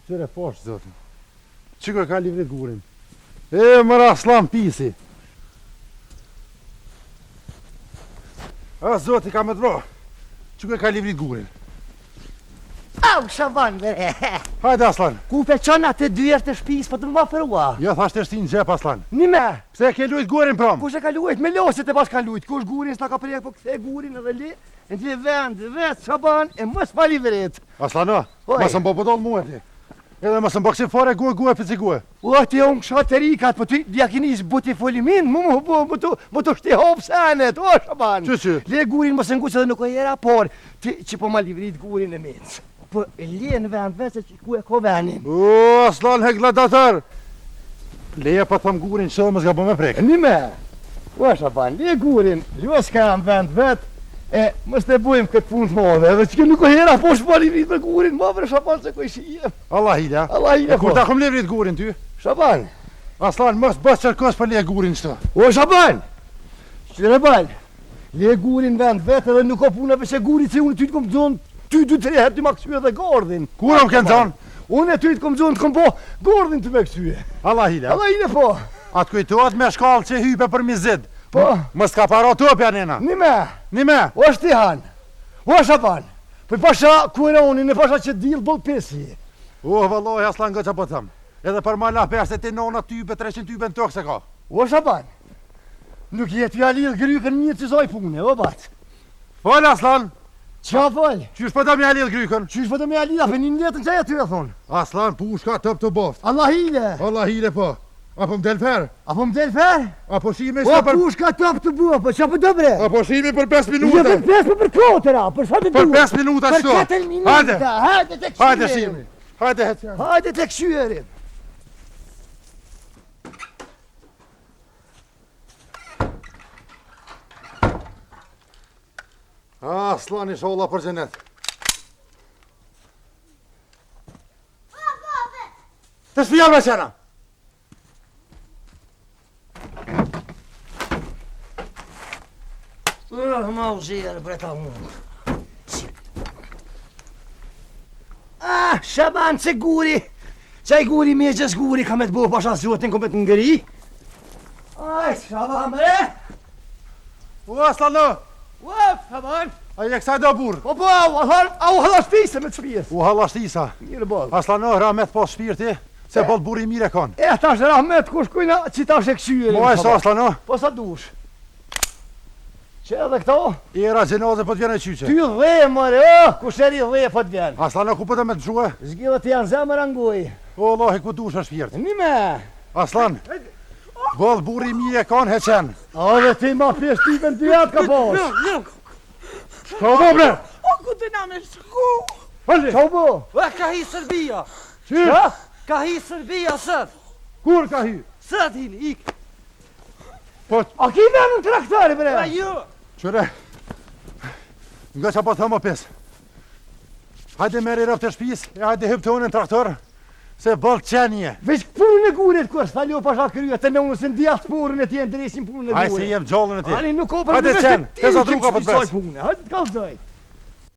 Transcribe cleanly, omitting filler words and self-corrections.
Qëre poshtë, zotin. Qiko ka livrit gurin. E, mëra slam pisi. A, zoti, ka me dro. Qiko ka livrit gurin. Au, Shaban, bre. Hajde, Aslan. Ku pe qëna të dyjer të shpis, po të më ferua. Jo, thashtë e shti në gjep, Aslan. Nime. Pse ke lujt gurin prom? Kush e ka lujt? Me losit e pas ka lujt. Kush gurin s'ta ka prejk, po këthe gurin edhe li. Në të vend, vetë, Shaban, e mos pa livrit. Aslano, mësë më bëdoll mua ti. Edhe mësë më bëksim fare guë për si guë. O, ti unë kësha të rikat, po ti djakinis buti folimin, mu të shti hop senet, o, Shaban. Që? Le gurin më së nguqë edhe nuk o jera, por, ti që po ma livrit gurin e minë. Po, le në vend vetë që ku e ko venin. O, Aslan, hegladatar. Leja pa thëm gurin që më s'ka po me prek. Nime, o, Shaban, le gurin, jo s'ka në vend vetë, e, mës të bujmë këtë punë të modhe, edhe që nuk o hera po shpa livrit me gurin, ma vërë Shaban se ko shijem. Allah hile, a? Allah hile, E kur ta kom livrit gurin ty? Shaban. Aslan, mës bës qërkos për le gurin qëto. O, Shaban, qëre bal, le gurin vend vetë edhe nuk o puna përse gurit se unë ty të kom zonë, ty 2-3 herë ty ma kësue dhe gordhin. Kur më kënë zonë? Unë e ty të kom zonë të kom po gordhin të me kësue. Allah hile, a? Allah hile po. Atë kujtuat me shkallë që hype për mizid. Po. Mës ka para topja nena. Nime, o shtihan, o Shaban, për pasha kueronin e pasha që dilë bol pesi. O, valloj, Aslan nga që po thëm. Edhe për ma la perse ti nona type, 300 type në tokë se ka. O Shaban, nuk jetë ja lidhë grykën një që zoj pune, o bat. Fol, Aslan, Qa fol? qysh po të me alidh grykën? Qysh po të me alidha për një letën që e ty e thonë? Aslan, pushka top të boft. Allah hile. Allah hile po. Apo më del fer? Apo më del fer? Apo shime O, sa për... pushka top të bua, po qa për të bre? Apo shime për 5 Jo minuta? për 5, po për kotëra, për sa të Për duhet? 5 minuta Për qëto? 4 minuta, hajde të Hajde këshyerim. shime. Hajde hetë. Hajde të këshyerim. Aslan i sholla për gjenet. Të shpijal me qena. Ma u zirë, breta unë. Ah, Shaban, që guri. Qaj guri me gjës guri ka me të buë pasha zotin ko me të ngëri. Aj, Shaban, bre. O, Aslano. Uf, Shaban. A je kësaj do burë. Po, au halashtisë me të shpirë. U hallashtisa. Mirë bolë. Aslano, rahmet po shpirti, se bolë buri mire kon. E, tash rahmet kush kujna që tash e këshyerim. Moj sa, Aslano. Po sa dush. Që edhe këto? Era gjenoze po t'vjene qyqe. Ty dhe, mëre, kush eri dhe po t'vjen. Aslano, ku po të me të gjuhe? Zgjidhët janë zemër angoj. O, lohi, ku dush është shpirt. Nime. Aslan, bolë buri mire kon heqen. A dhe ti ma pjeshtipen ty atë ka pos. Qa u bo, bre? O, ku të na me shku? Halli. Qa u bo? E, ka hi Serbia. Qysh? Ka hi Serbia sët. Kur ka hy? Sët hili, ik. Po, A ki venën traktari, bre? A ju. qëre, nga që po thëmë o pes. Hajde meri rëf të shpis, e hajde hyp të unë në traktor, se bëllë qenje. Veç punën e gurit kërës, thali o pasha kryet, të në unë se ndjastë porën e tjenë dresin punën e Hajde se gurit. jem gjallën e ti. Ani nuk o për Hajde në qenë, vesh pesa druka po të të pes. punë, hajde të kalzoj.